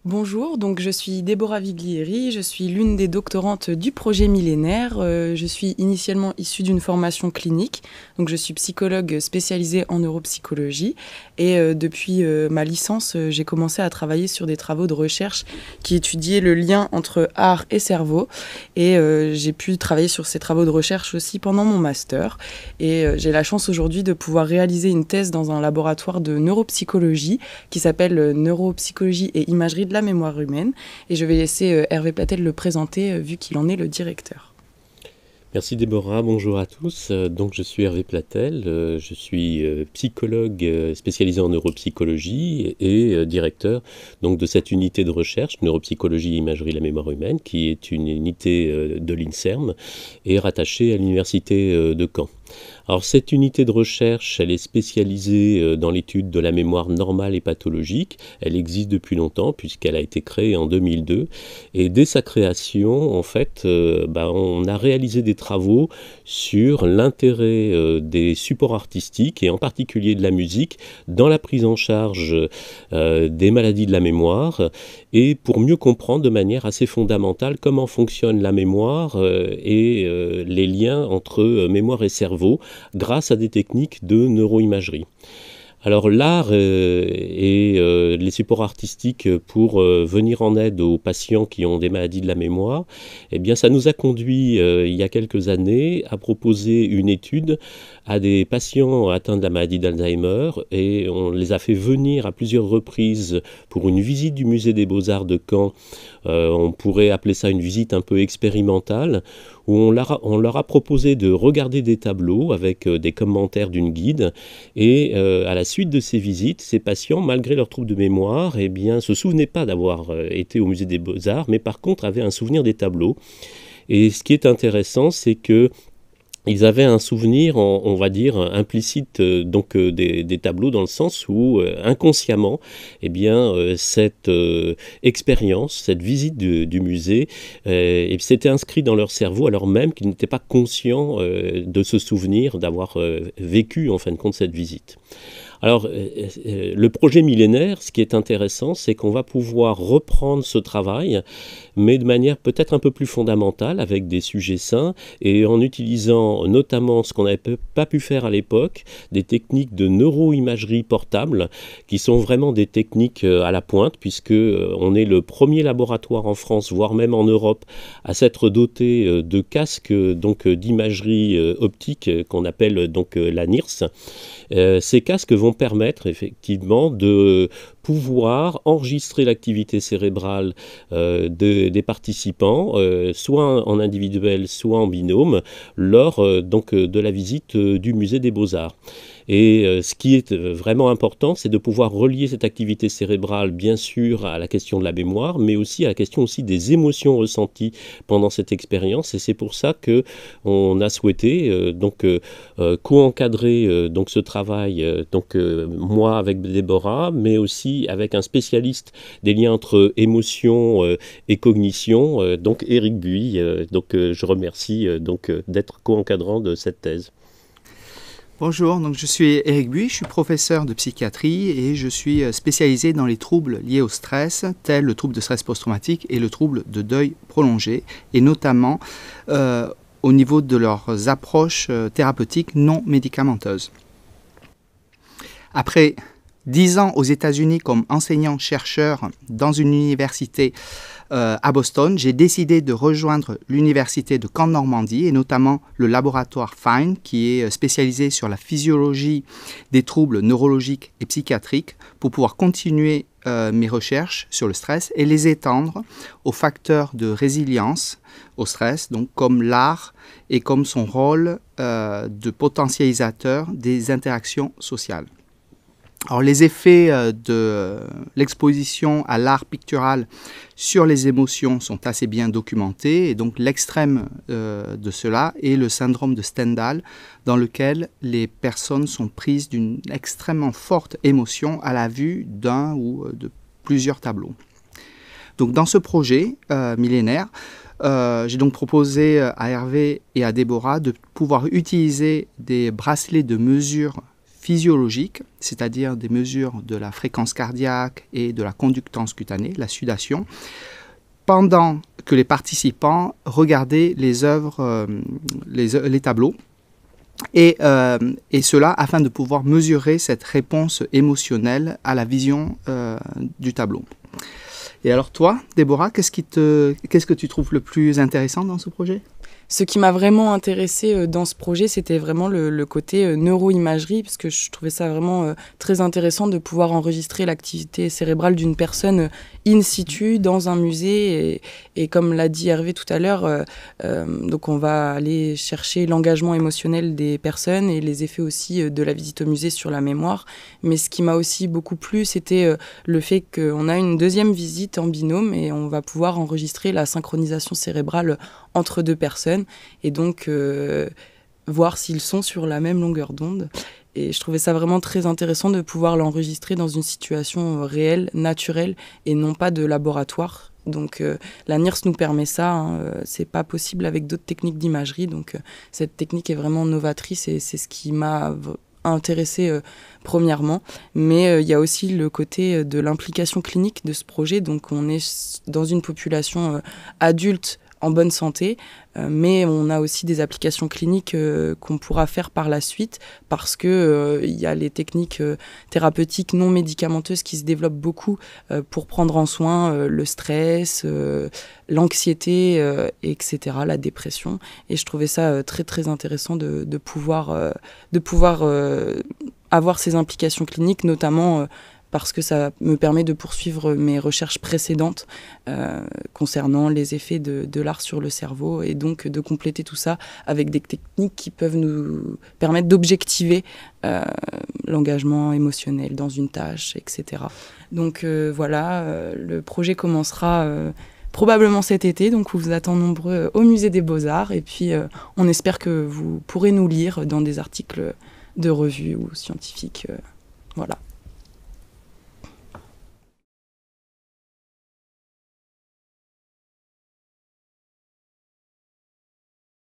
Bonjour, donc je suis Déborah Viglieri, je suis l'une des doctorantes du projet Millénaire. Je suis initialement issue d'une formation clinique, donc je suis psychologue spécialisée en neuropsychologie et depuis ma licence, j'ai commencé à travailler sur des travaux de recherche qui étudiaient le lien entre art et cerveau et j'ai pu travailler sur ces travaux de recherche aussi pendant mon master et j'ai la chance aujourd'hui de pouvoir réaliser une thèse dans un laboratoire de neuropsychologie qui s'appelle Neuropsychologie et imagerie de la mémoire humaine. Et je vais laisser Hervé Platel le présenter vu qu'il en est le directeur. Merci Déborah, bonjour à tous. Donc je suis Hervé Platel, je suis psychologue spécialisé en neuropsychologie et directeur donc, de cette unité de recherche neuropsychologie et imagerie de la mémoire humaine qui est une unité de l'INSERM et rattachée à l'université de Caen. Alors cette unité de recherche, elle est spécialisée dans l'étude de la mémoire normale et pathologique. Elle existe depuis longtemps puisqu'elle a été créée en 2002. Et dès sa création, en fait, on a réalisé des travaux sur l'intérêt des supports artistiques et en particulier de la musique dans la prise en charge des maladies de la mémoire et pour mieux comprendre de manière assez fondamentale comment fonctionne la mémoire et les liens entre mémoire et cerveau grâce à des techniques de neuroimagerie. Alors l'art et les supports artistiques pour venir en aide aux patients qui ont des maladies de la mémoire, eh bien ça nous a conduit il y a quelques années à proposer une étude à des patients atteints de la maladie d'Alzheimer et on les a fait venir à plusieurs reprises pour une visite du musée des Beaux-Arts de Caen. On pourrait appeler ça une visite un peu expérimentale où on leur a proposé de regarder des tableaux avec des commentaires d'une guide et à la suite de ces visites, ces patients, malgré leurs troubles de mémoire, eh bien, se souvenaient pas d'avoir été au musée des Beaux-Arts, mais par contre avaient un souvenir des tableaux. Et ce qui est intéressant, c'est que ils avaient un souvenir, on va dire, implicite des tableaux dans le sens où, inconsciemment, eh bien, cette expérience, cette visite du musée, s'était inscrit dans leur cerveau alors même qu'ils n'étaient pas conscients de ce souvenir, d'avoir vécu, en fin de compte, cette visite. Alors, le projet millénaire, ce qui est intéressant, c'est qu'on va pouvoir reprendre ce travail, mais de manière peut-être un peu plus fondamentale, avec des sujets sains, et en utilisant notamment ce qu'on n'avait pas pu faire à l'époque, des techniques de neuroimagerie portable, qui sont vraiment des techniques à la pointe, puisque on est le premier laboratoire en France, voire même en Europe, à s'être doté de casques d'imagerie optique qu'on appelle la NIRS. Ces casques vont permettre effectivement de pouvoir enregistrer l'activité cérébrale des participants, soit en individuel, soit en binôme, lors de la visite du musée des Beaux-Arts. Et ce qui est vraiment important, c'est de pouvoir relier cette activité cérébrale, bien sûr, à la question de la mémoire, mais aussi à la question aussi des émotions ressenties pendant cette expérience. Et c'est pour ça qu'on a souhaité co-encadrer ce travail, moi avec Déborah, mais aussi avec un spécialiste des liens entre émotion et cognition, donc Éric Buy. Je remercie d'être co-encadrant de cette thèse. Bonjour, donc je suis Éric Buy, je suis professeur de psychiatrie et je suis spécialisé dans les troubles liés au stress, tels le trouble de stress post-traumatique et le trouble de deuil prolongé, et notamment au niveau de leurs approches thérapeutiques non médicamenteuses. Après 10 ans aux États-Unis comme enseignant-chercheur dans une université à Boston, j'ai décidé de rejoindre l'université de Caen-Normandie et notamment le laboratoire FIND qui est spécialisé sur la physiologie des troubles neurologiques et psychiatriques pour pouvoir continuer mes recherches sur le stress et les étendre aux facteurs de résilience au stress, donc comme l'art et comme son rôle de potentialisateur des interactions sociales. Alors, les effets de l'exposition à l'art pictural sur les émotions sont assez bien documentés et donc l'extrême de cela est le syndrome de Stendhal dans lequel les personnes sont prises d'une extrêmement forte émotion à la vue d'un ou de plusieurs tableaux. Donc dans ce projet millénaire, j'ai donc proposé à Hervé et à Déborah de pouvoir utiliser des bracelets de mesure physiologiques, c'est-à-dire des mesures de la fréquence cardiaque et de la conductance cutanée, la sudation, pendant que les participants regardaient les œuvres, les tableaux, et cela afin de pouvoir mesurer cette réponse émotionnelle à la vision du tableau. Et alors toi, Déborah, qu'est-ce que tu trouves le plus intéressant dans ce projet ? Ce qui m'a vraiment intéressée dans ce projet, c'était vraiment le côté neuroimagerie, parce que je trouvais ça vraiment très intéressant de pouvoir enregistrer l'activité cérébrale d'une personne in situ dans un musée. Et comme l'a dit Hervé tout à l'heure, donc on va aller chercher l'engagement émotionnel des personnes et les effets aussi de la visite au musée sur la mémoire. Mais ce qui m'a aussi beaucoup plu, c'était le fait qu'on a une deuxième visite en binôme et on va pouvoir enregistrer la synchronisation cérébrale entre deux personnes et donc voir s'ils sont sur la même longueur d'onde. Et je trouvais ça vraiment très intéressant de pouvoir l'enregistrer dans une situation réelle, naturelle et non pas de laboratoire. Donc la NIRS nous permet ça, hein, c'est pas possible avec d'autres techniques d'imagerie, donc cette technique est vraiment novatrice et c'est ce qui m'a intéressée premièrement. Mais il y a aussi le côté de l'implication clinique de ce projet, donc on est dans une population adulte en bonne santé, mais on a aussi des applications cliniques qu'on pourra faire par la suite parce que il y a les techniques thérapeutiques non médicamenteuses qui se développent beaucoup pour prendre en soin le stress, l'anxiété, etc., la dépression. Et je trouvais ça très très intéressant de pouvoir avoir ces implications cliniques, notamment parce que ça me permet de poursuivre mes recherches précédentes concernant les effets de l'art sur le cerveau et donc de compléter tout ça avec des techniques qui peuvent nous permettre d'objectiver l'engagement émotionnel dans une tâche, etc. Donc voilà, le projet commencera probablement cet été, donc on vous attend nombreux au Musée des Beaux-Arts et puis on espère que vous pourrez nous lire dans des articles de revues ou scientifiques. Voilà.